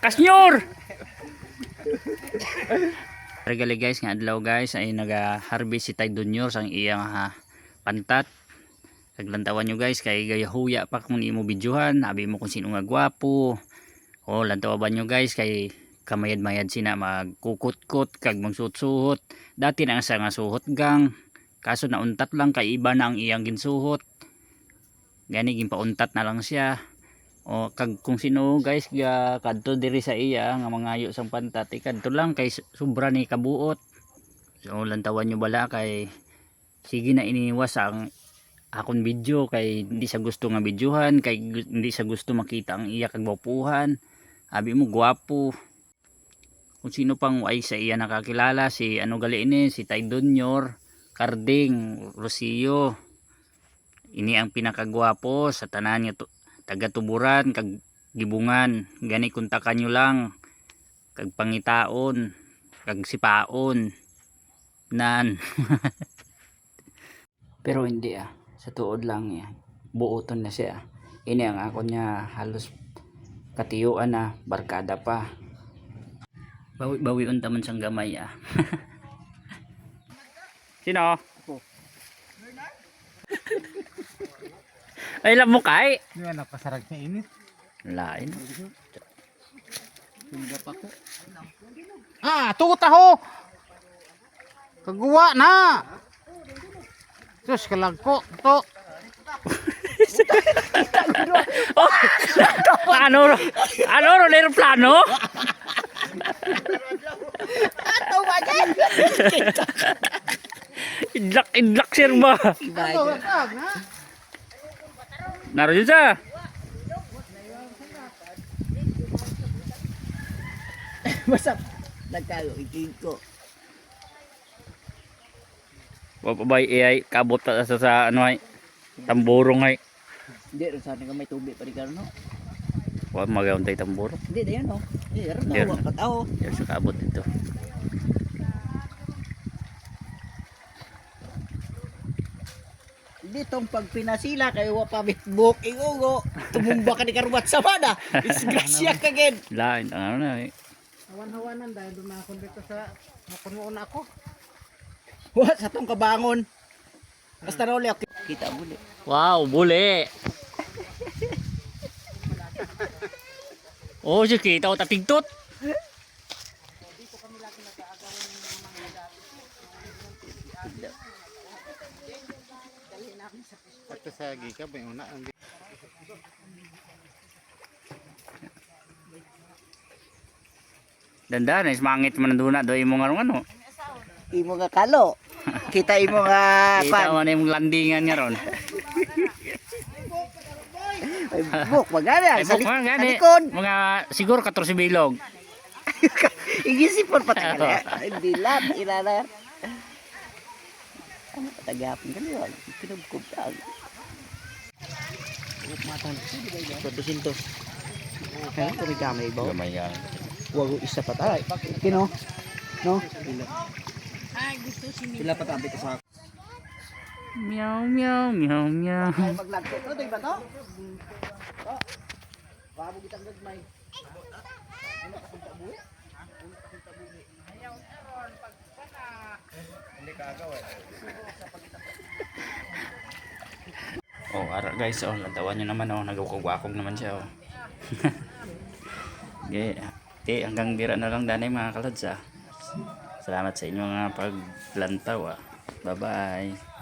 Kasnyor! Regali guys, nga adlaw guys ay naga-harvest si Tay Junior sang iyang pantat. Naglantawan nyo guys kay gayahuya pa kung imo bidyuhan, abi mo kung sino nga gwapo. O lantawa nyo guys kay kamayad-mayad sina magkukut-kut kag magsuot-suhot. Dati na nga suhot gang. Kaso nauntat lang kay iba na ang iyang ginsuhot. Gani ginpauntat na lang siya. O kag kung sino guys kadto diri sa iya nga mangayo sang pantat kadto lang kay sobra ni kabuot. So lantawan nyo bala kay sige na iniwas ang akong video kay hindi sa gusto nga videohan, kay hindi sa gusto makita ang iya kag gwapuhan. Abi mo gwapo. Kung sino pang ay sa iya nakakilala si ano gali ini si Tay Junior, Carding, Rocio. Ini ang pinakagwapo sa tanan niya taga Tuburan kag Gibungan. Gani kontakan nyo lang kag pangitaon kag sipaon nan. Pero hindi sa tuod lang niya buoton na siya. Ini ang ako niya halos katiyuan na barkada pa. Bawi unta man sang gamay Sino? Ako. Ay lamo kay. Di ba napasarag na init? Lain. Tingga pa ko. Tugot ako. Kagawa na. Sus kalagko to. Oh, ano ro plano? Ato ba dyan? Idlak sir ba? Naroon siya. Basta nagkago ikin ko. Babay ay kabot sa ano ay tamburong ay. Hindi rin sana ka may tubig pa rin ka no? Wa magauntay tamburong. Hindi na yun no? Hindi rin Hindi. na patao. Yan sa kabot dito. Hindi tong pag pinasila kayo wa pa bitbuk ingugo. Tumumba ka ni karubat sa mana. Disgrasya ka gen. Lain ang ano na eh. Hawan-hawanan dahil dumakon dito sa napunuon ako. Wa sa tong kabangon. Basta na ulit kita muli. Wow, buli. Oh, si kita o tatigtot. Pagka sa gika may una ang Dandan, mangit man duna do imo nga ano. Imo nga kalo. Kita imo nga Kita man imong landingan nga ron. buk magana Ay, sa buk man gani. likod. Mga siguro 14 bilog. Igisipon pa tayo. Hindi lang ilala. Ano patagapon ka niyo? Pinubkob ka. Matang. 400. Kaya kami gamay ba? Gamay yan. Wag isa pa tayo. Kino? No? Sila pa tabi ko sa Meow meow meow meow. maglagko to, di ba to? Bago kitang gagmay. Oh, ara guys, lantawan nyo naman nagukog-wakog naman siya Okay, hanggang dira na lang danay mga kalads Salamat sa inyong paglantaw Bye-bye.